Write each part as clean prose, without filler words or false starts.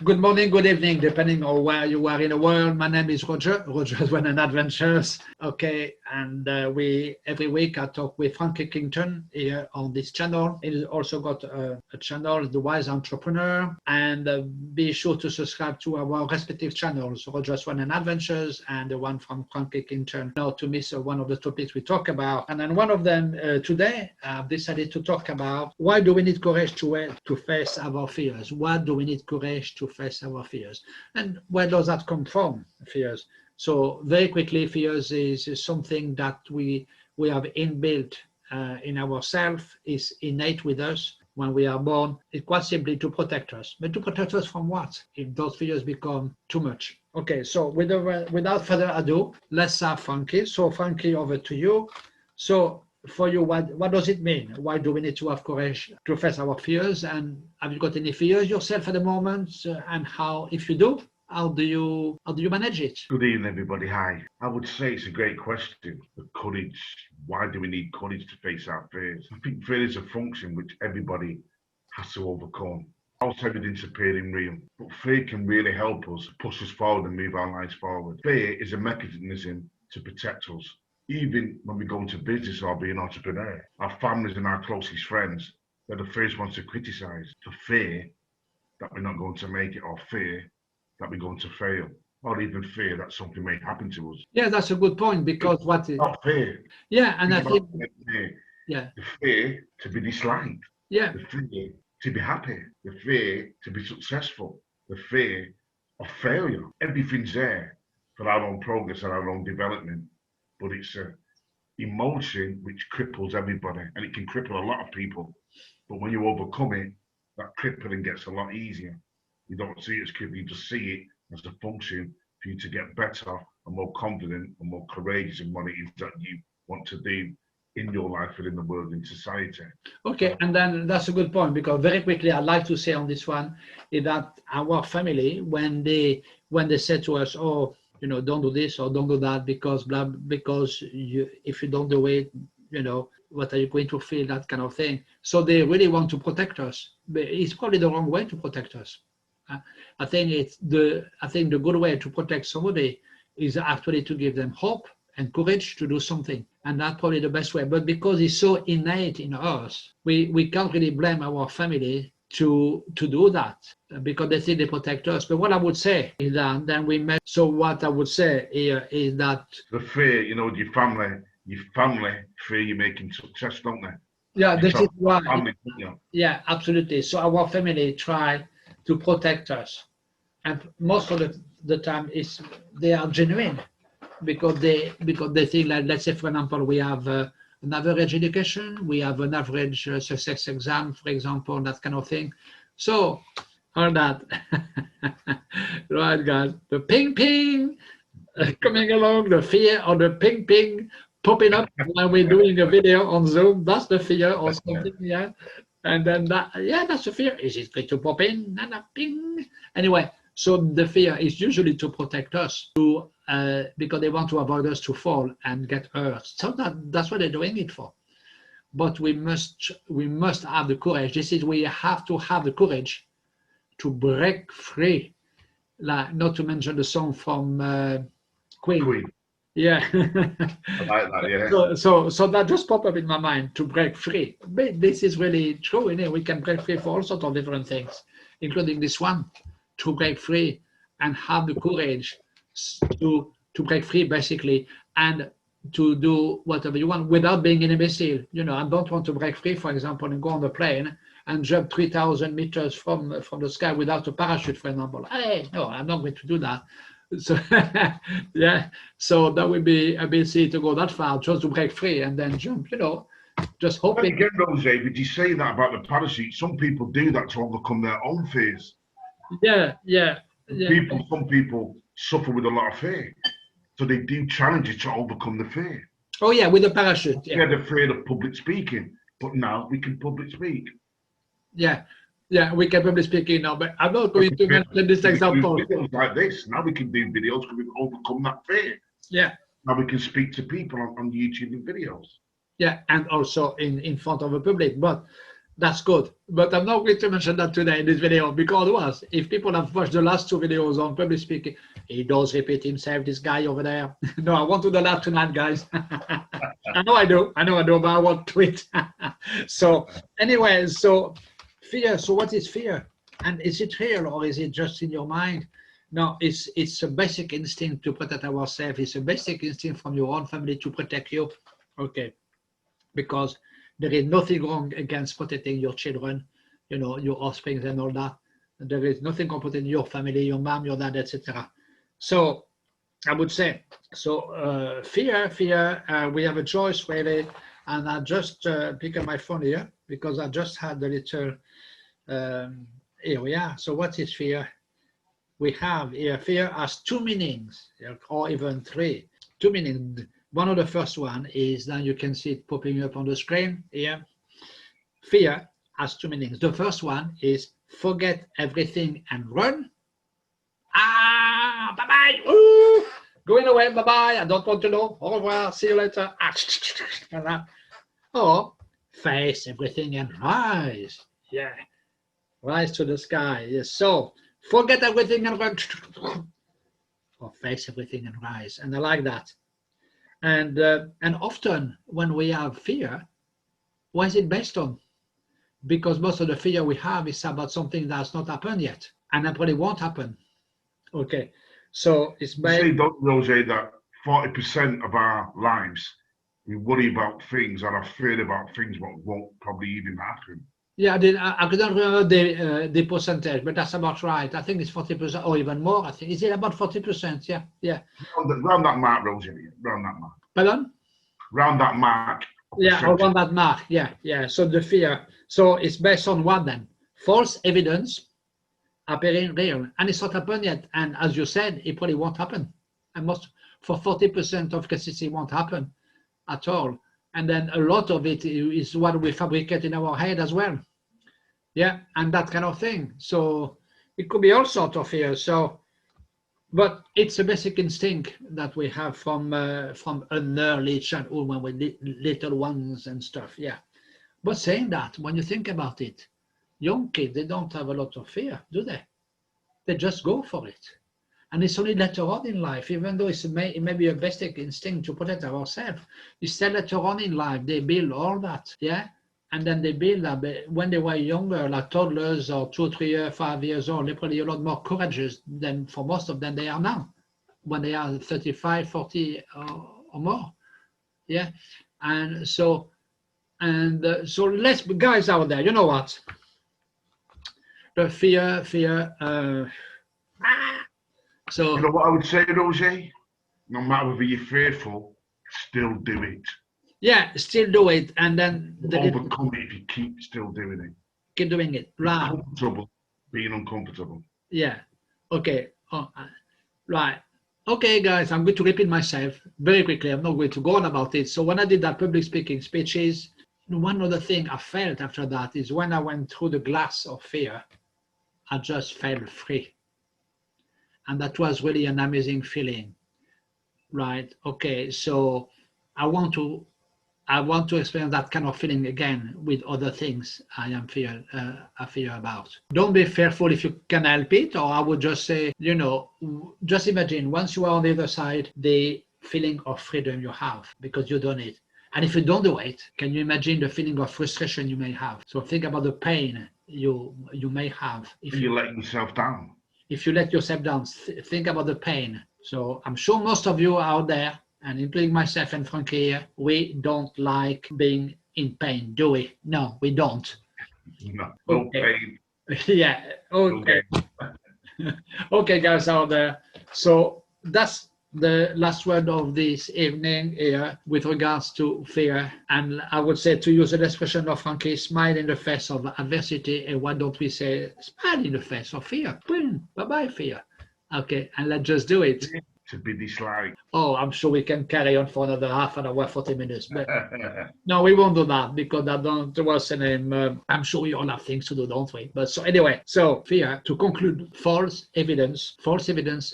Good morning, good evening, depending on where you are in the world. My name is Roger's When and Adventures. Okay, and every week I talk with Frankie Kington here on this channel. He's also got a channel, The Wise Entrepreneur, and be sure to subscribe to our respective channels, Roger's When and Adventures and the one from Frankie Kington, not to miss one of the topics we talk about. And then one of them today, I've decided to talk about why do we need courage to face our fears? Why do we need courage to face our fears, and where does that come from, fears? So very quickly, fears is something that we have inbuilt in ourselves, is innate with us when we are born. It's quite simply to protect us. But to protect us from what if those fears become too much? Okay, so without further ado, let's have Frankie. So Frankie, over to you. So for you, what does it mean? Why do we need to have courage to face our fears? And have you got any fears yourself at the moment? And how, if you do, how do you manage it? Good evening, everybody. Hi. I would say it's a great question. The courage. Why do we need courage to face our fears? I think fear is a function which everybody has to overcome. False evidence appearing real, but fear can really help us push us forward and move our lives forward. Fear is a mechanism to protect us. Even when we go into business or be an entrepreneur, our families and our closest friends, they're the first ones to criticize, for fear that we're not going to make it, or fear that we're going to fail, or even fear that something may happen to us. Yeah, that's a good point, because what is not fear. Yeah, and I think fear. Yeah, The fear to be disliked, yeah, the fear to be happy, the fear to be successful, the fear of failure. Everything's there for our own progress and our own development, but it's a emotion which cripples everybody, and it can cripple a lot of people. But when you overcome it, that crippling gets a lot easier. You don't see it as crippling, you just see it as a function for you to get better and more confident and more courageous in what it is that you want to do in your life and in the world, in society. Okay, and then that's a good point, because very quickly I'd like to say on this one is that our family, when they say to us, oh, don't do this or don't do that because if you don't do it, what are you going to feel, that kind of thing. So they really want to protect us, but it's probably the wrong way to protect us. I think the good way to protect somebody is actually to give them hope and courage to do something, and that's probably the best way. But because it's so innate in us, we can't really blame our family to do that, because they think they protect us. But what I would say is that then so what I would say here is that the fear, your family fear you making success, don't they? Yeah, this is why. Family, Yeah, absolutely. So our family try to protect us, and most of the time they are genuine, because they think, like, let's say for example, we have an average education, we have an average success exam, for example, that kind of thing. So all that, right, guys, the ping ping coming along, the fear or the ping ping popping up when we're doing a video on Zoom, that's the fear or something. Yeah, and then that's the fear. Is it going to pop in? Ping. Anyway, so the fear is usually to protect us, because they want to avoid us to fall and get hurt. So that's what they're doing it for. But we must have the courage. We have to have the courage to break free. Like, not to mention the song from Queen. Yeah. I like that, yeah. So that just popped up in my mind, to break free. But this is really true, we can break free for all sorts of different things, including this one, to break free and have the courage to break free, basically, and to do whatever you want without being an imbecile. I don't want to break free, for example, and go on the plane and jump 3,000 meters from the sky without a parachute, for example. Hey, no, I'm not going to do that. So yeah, so that would be a bit silly to go that far just to break free and then jump, just hoping. Again, Jose, did you say that about the parachute? Some people do that to overcome their own fears. Yeah. Some people suffer with a lot of fear, so they do challenges to overcome the fear. Oh yeah, with the parachute. Yeah, they're afraid of public speaking, but now we can public speak. Yeah, we can public speaking now, but I'm not going to mention this example. Videos like this, now we can do videos because we've overcome that fear. Yeah. Now we can speak to people on YouTube and videos. Yeah, and also in front of the public. But That's good. But I'm not going to mention that today in this video because if people have watched the last two videos on public speaking, he does repeat himself, this guy over there. No, I won't do the lab tonight, guys. I know I do, but I won't do it. So anyway, so fear. So what is fear? And is it real or is it just in your mind? No, it's a basic instinct to protect ourselves. It's a basic instinct from your own family to protect you. Okay, because there is nothing wrong against protecting your children, you know, your offspring and all that. There is nothing wrong protecting your family, your mom, your dad, etc. So I would say, so fear, we have a choice really. And I just pick up my phone here because I just had a little, here we are. So what is fear? We have here, fear has two meanings, or even three. Two meanings. One of the first one is, now you can see it popping up on the screen here. Fear has two meanings. The first one is forget everything and run. Ah, bye-bye. Ooh, going away, bye-bye. I don't want to know. Au revoir. See you later. Ah, or face everything and rise. Yeah. Rise to the sky. Yes. So forget everything and run. Or face everything and rise. And I like that. And often when we have fear, what is it based on? Because most of the fear we have is about something that's not happened yet, and that probably won't happen. Okay, so it's based. You say, don't you, Jose, that 40% of our lives we worry about things or are afraid about things what won't probably even happen. Yeah, I couldn't remember the percentage, but that's about right. I think it's 40% or even more. I think is it about 40%? Yeah, yeah. Round that mark, Rosie. Round that mark. Pardon? Round that mark. Yeah, around that mark. Yeah, yeah. So the fear. So it's based on what then? False evidence appearing real, and it's not happened yet. And as you said, it probably won't happen. And most for 40% of cases, it won't happen at all. And then a lot of it is what we fabricate in our head as well. Yeah, and that kind of thing. So it could be all sorts of fear. So, but it's a basic instinct that we have from an early childhood when we're little ones and stuff. Yeah. But saying that, when you think about it, young kids, they don't have a lot of fear, do they? They just go for it. And it's only later on in life, even though it may be a basic instinct to protect ourselves, it's still later on in life, they build all that, yeah? And then they build that when they were younger, like toddlers or 2, 3 years, 5 years old, they're probably a lot more courageous than for most of them they are now, when they are 35, 40 or more, yeah? And so let's, guys out there, you know what? The fear, so, you know what I would say, Rosie? No matter whether you're fearful, still do it. Yeah, still do it, and then overcome it if you keep still doing it. Keep doing it. Right. Comfortable being uncomfortable. Yeah. Okay. Right. Okay, guys, I'm going to repeat myself very quickly. I'm not going to go on about it. So when I did that public speaking speeches, one other thing I felt after that is when I went through the glass of fear, I just felt free. And that was really an amazing feeling, right? Okay, so I want to experience that kind of feeling again with other things I fear about. Don't be fearful if you can help it, or I would just say, you know, just imagine once you are on the other side, the feeling of freedom you have because you've done it. And if you don't do it, can you imagine the feeling of frustration you may have? So think about the pain you may have if you let yourself down. If you let yourself down, think about the pain. So I'm sure most of you out there, and including myself and Frankie here, we don't like being in pain, do we? No, we don't. No okay. Pain. Yeah, okay. Okay, guys out there. So that's the last word of this evening here with regards to fear. And I would say, to use the expression of Frankie, smile in the face of adversity. And why don't we say smile in the face of fear? Boom, bye-bye fear. Okay, and let's just do it. to be disliked? Oh, I'm sure we can carry on for another half an hour, 40 minutes. But no, we won't do that because I don't what's the name. I'm sure we all have things to do, don't we? But so anyway, so fear, to conclude, false evidence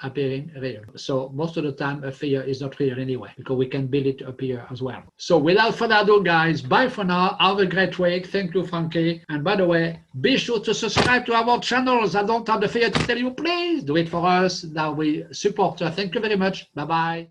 appearing real. So most of the time, a fear is not real anyway, because we can build it to appear as well. So without further ado, guys, bye for now. Have a great week. Thank you, Frankie. And by the way, be sure to subscribe to our channels. I don't have the fear to tell you, please do it for us. Now we support you. Thank you very much. Bye-bye.